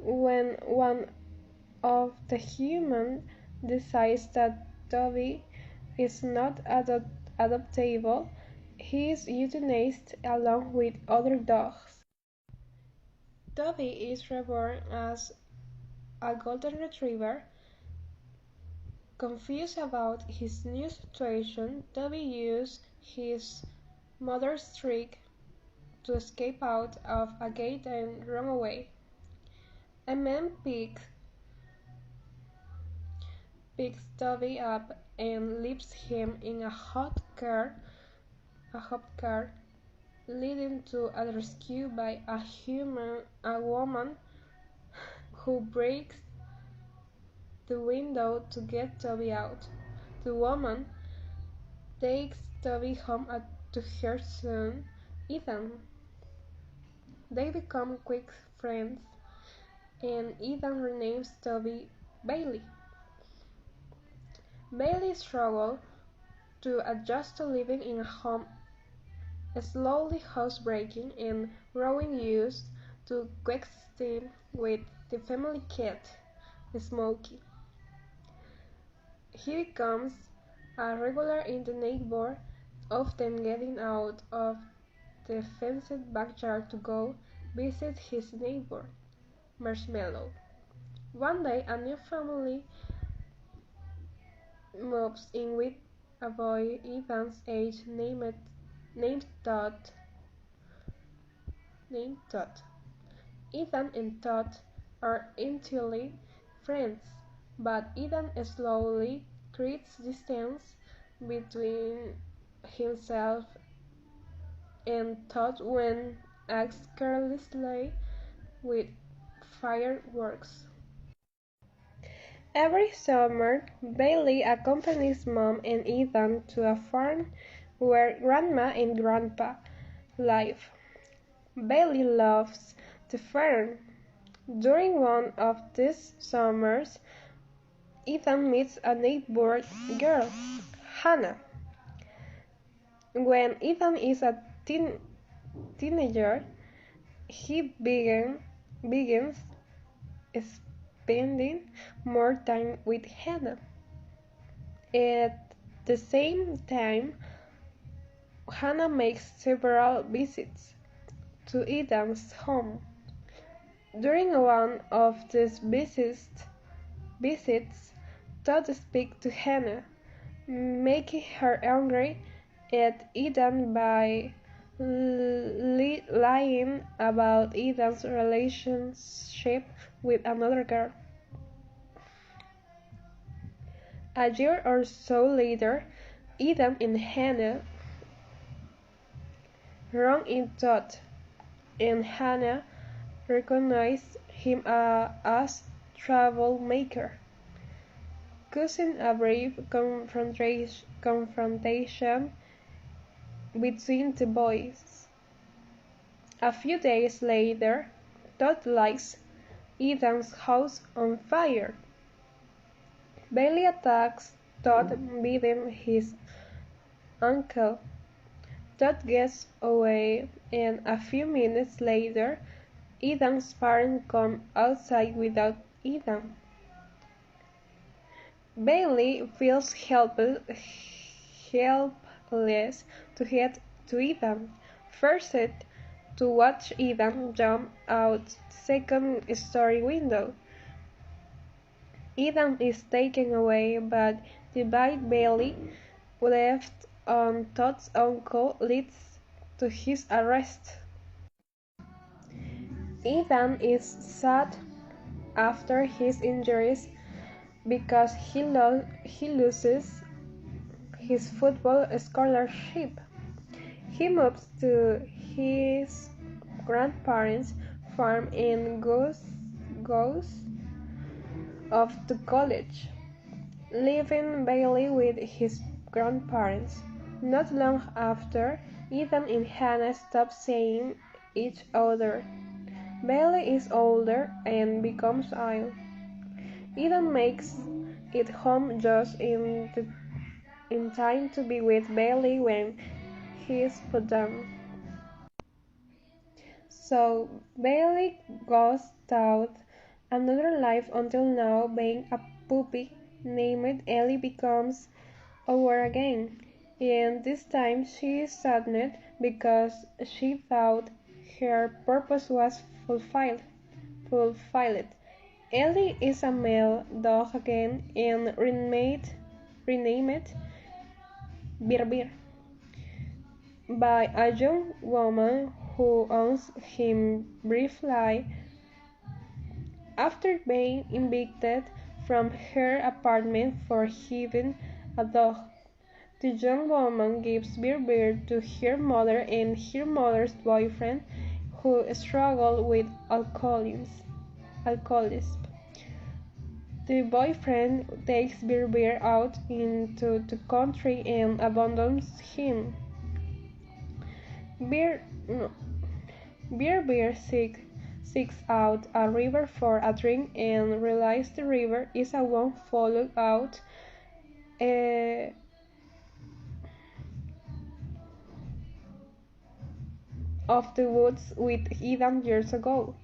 When one of the humans decides that Toby is not adoptable, he is euthanized along with other dogs. Toby is reborn as a golden retriever. Confused about his new situation, Toby uses his mother's trick to escape out of a gate and run away. A man picks Toby up and leaves him in a hot car, leading to a rescue by a woman who breaks the window to get Toby out. The woman takes Toby home to her son, Ethan. They become quick friends, and Ethan renames Toby Bailey. Bailey struggles to adjust to living in a home, slowly housebreaking and growing used to coexisting with the family cat, Smokey. He becomes a regular in the neighborhood, often getting out of the fenced backyard to go visit his neighbor, Marshmallow. One day, a new family moves in with a boy Ethan's age named Todd. Ethan and Todd are intimately friends, but Ethan slowly creates distance between himself and Todd when acts carelessly with fireworks. Every summer, Bailey accompanies Mom and Ethan to a farm where Grandma and Grandpa live. Bailey loves the farm. During one of these summers, Ethan meets a neighbor girl, Hannah. When Ethan is a teenager, he begins spending more time with Hannah. At the same time, Hannah makes several visits to Ethan's home. During one of these visits, Todd speaks to Hannah, making her angry at Ethan by lying about Ethan's relationship with another girl. A year or so later, Ethan and Hannah run into Todd, and Hannah recognizes him as troublemaker, causing a brief confrontation between the boys. A few days later, Todd lights Ethan's house on fire. Bailey attacks Todd, beating his uncle. Todd gets away, and a few minutes later, Ethan's parents come outside without Ethan. Bailey feels helpless to head to Ethan, forced to watch Ethan jump out the second-story window. Ethan is taken away, but the bite Bailey left on Todd's uncle leads to his arrest. Ethan is sad after his injuries because he loses his football scholarship. He moves to his grandparents' farm and goes off to college, leaving Bailey with his grandparents. Not long after, Ethan and Hannah stop seeing each other. Bailey is older and becomes ill. Ethan makes it home just in time to be with Bailey when he is put down. So Bailey goes south Another life until now being a puppy named Ellie becomes over again, and this time she is saddened because she thought her purpose was fulfilled. Ellie is a male dog again and renamed Bir by a young woman who owns him briefly. After being evicted from her apartment for having a dog, the young woman gives Bir to her mother and her mother's boyfriend, who struggle with alcoholism. The boyfriend takes Bir out into the country and abandons him. Bir, no, Bir seeks out a river for a drink and realizes the river is a one followed out of the woods with Eden years ago.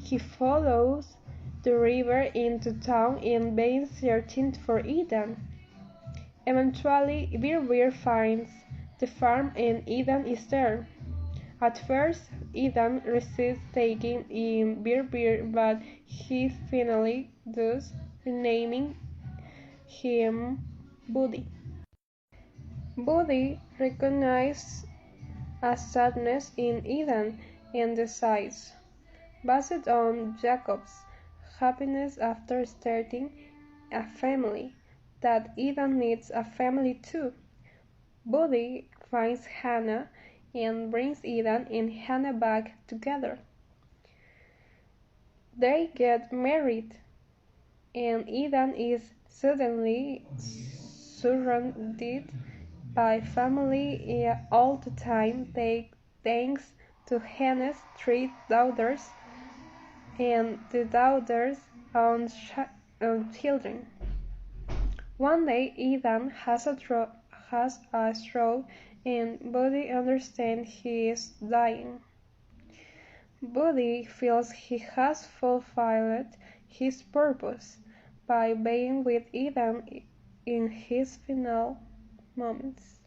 He follows the river into town and begins searching for Eden. Eventually, Bir finds the farm and Eden is there. At first, Eden resists taking in Bir, but he finally does, renaming him Buddy. Buddy recognizes a sadness in Eden and decides, based on Jacob's happiness after starting a family, that Eden needs a family too. Buddy finds Hannah and brings Eden and Hannah back together. They get married, and Eden is suddenly surrounded by family all the time thanks to Hannah's 3 daughters and the daughters' own children. One day Eden has a stroke and Buddy understands he is dying. Buddy feels he has fulfilled his purpose by being with Eden in his final moments.